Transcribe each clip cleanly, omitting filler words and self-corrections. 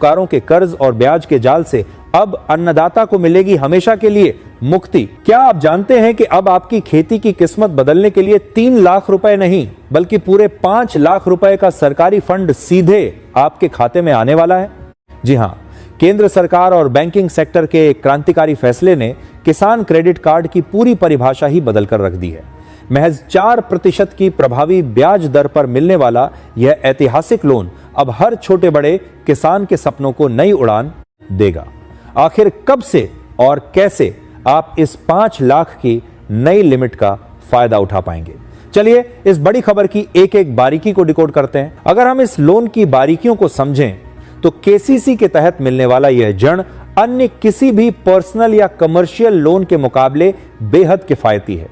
कारों के कर्ज और ब्याज के जाल से अब अन्नदाता को मिलेगी हमेशा के लिए मुक्ति। क्या आप जानते हैं कि अब आपकी खेती की किस्मत बदलने के लिए 3 लाख रुपए नहीं बल्कि पूरे 5 लाख रुपए का सरकारी फंड सीधे आपके खाते में आने वाला है? जी हां, केंद्र सरकार और बैंकिंग सेक्टर के क्रांतिकारी फैसले ने किसान क्रेडिट कार्ड की पूरी परिभाषा ही बदल कर रख दी है। महज 4% की प्रभावी ब्याज दर पर मिलने वाला यह ऐतिहासिक लोन अब हर छोटे बड़े किसान के सपनों को नई उड़ान देगा। आखिर कब से और कैसे आप इस 5 लाख की नई लिमिट का फायदा उठा पाएंगे? चलिए इस बड़ी खबर की एक एक बारीकी को डिकोड करते हैं। अगर हम इस लोन की बारीकियों को समझें तो केसीसी के तहत मिलने वाला यह ऋण अन्य किसी भी पर्सनल या कमर्शियल लोन के मुकाबले बेहद किफायती है।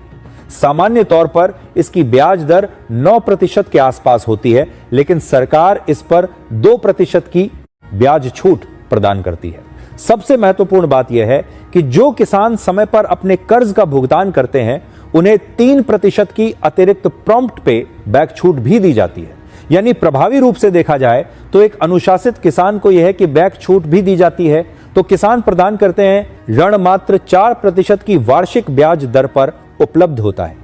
सामान्य तौर पर इसकी ब्याज दर 9% के आसपास होती है, लेकिन सरकार इस पर 2% की ब्याज छूट प्रदान करती है। सबसे महत्वपूर्ण बात यह है कि जो किसान समय पर अपने कर्ज का भुगतान करते हैं उन्हें 3% की अतिरिक्त प्रॉम्प्ट पे बैक छूट भी दी जाती है। यानी प्रभावी रूप से देखा जाए तो एक अनुशासित किसान को यह है कि बैक छूट भी दी जाती है, तो किसान प्रदान करते हैं ऋण मात्र 4% की वार्षिक ब्याज दर पर उपलब्ध होता है।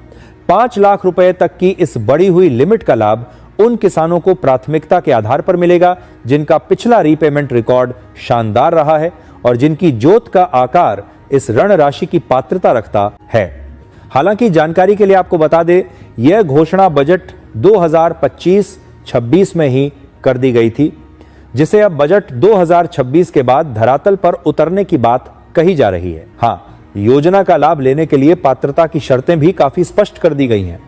5 लाख रुपए तक की इस बढ़ी हुई लिमिट का लाभ उन किसानों को प्राथमिकता के आधार पर मिलेगा जिनका पिछला रीपेमेंट रिकॉर्ड शानदार रहा है और जिनकी जोत का आकार इस ऋण राशि की पात्रता रखता है। हालांकि जानकारी के लिए आपको बता दें, यह घोषणा बजट 2025-26 में ही कर दी गई थी, जिसे अब बजट 2026 के बाद धरातल पर उतरने की बात कही जा रही है। हां, योजना का लाभ लेने के लिए पात्रता की शर्तें भी काफी स्पष्ट कर दी गई हैं।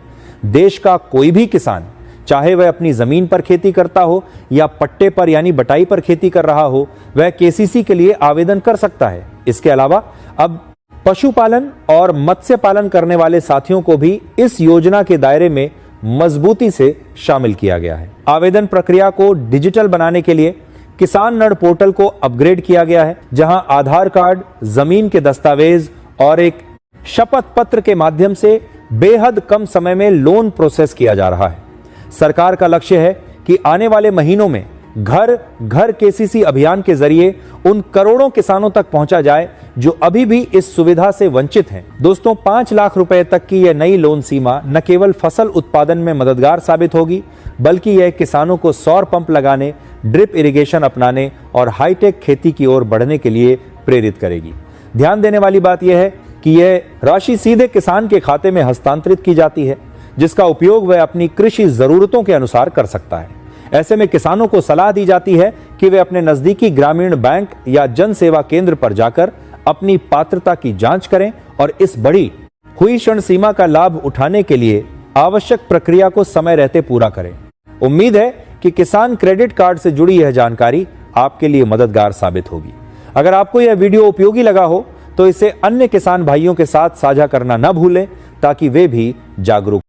देश का कोई भी किसान, चाहे वह अपनी जमीन पर खेती करता हो या पट्टे पर यानी बटाई पर खेती कर रहा हो, वह केसीसी के लिए आवेदन कर सकता है। इसके अलावा अब पशुपालन और मत्स्य पालन करने वाले साथियों को भी इस योजना के दायरे में मजबूती से शामिल किया गया है। आवेदन प्रक्रिया को डिजिटल बनाने के लिए किसान नड़ पोर्टल को अपग्रेड किया गया है, जहां आधार कार्ड, जमीन के दस्तावेज और एक शपथ पत्र के माध्यम से बेहद कम समय में लोन प्रोसेस किया जा रहा है। सरकार का लक्ष्य है कि आने वाले महीनों में घर घर केसीसी अभियान के जरिए उन करोड़ों किसानों तक पहुंचा जाए जो अभी भी इस सुविधा से वंचित हैं। दोस्तों, 5 लाख रुपए तक की यह नई लोन सीमा न केवल फसल उत्पादन में मददगार साबित होगी, बल्कि यह किसानों को सौर पंप लगाने, ड्रिप इरिगेशन अपनाने और हाईटेक खेती की ओर बढ़ने के लिए प्रेरित करेगी। ध्यान देने वाली बात यह है कि यह राशि सीधे किसान के खाते में हस्तांतरित की जाती है, जिसका उपयोग वह अपनी कृषि जरूरतों के अनुसार कर सकता है। ऐसे में किसानों को सलाह दी जाती है कि वे अपने नजदीकी ग्रामीण बैंक या जन सेवा केंद्र पर जाकर अपनी पात्रता की जांच करें और इस बढ़ी हुई ऋण सीमा का लाभ उठाने के लिए आवश्यक प्रक्रिया को समय रहते पूरा करें। उम्मीद है कि किसान क्रेडिट कार्ड से जुड़ी यह जानकारी आपके लिए मददगार साबित होगी। अगर आपको यह वीडियो उपयोगी लगा हो तो इसे अन्य किसान भाइयों के साथ साझा करना न भूलें, ताकि वे भी जागरूक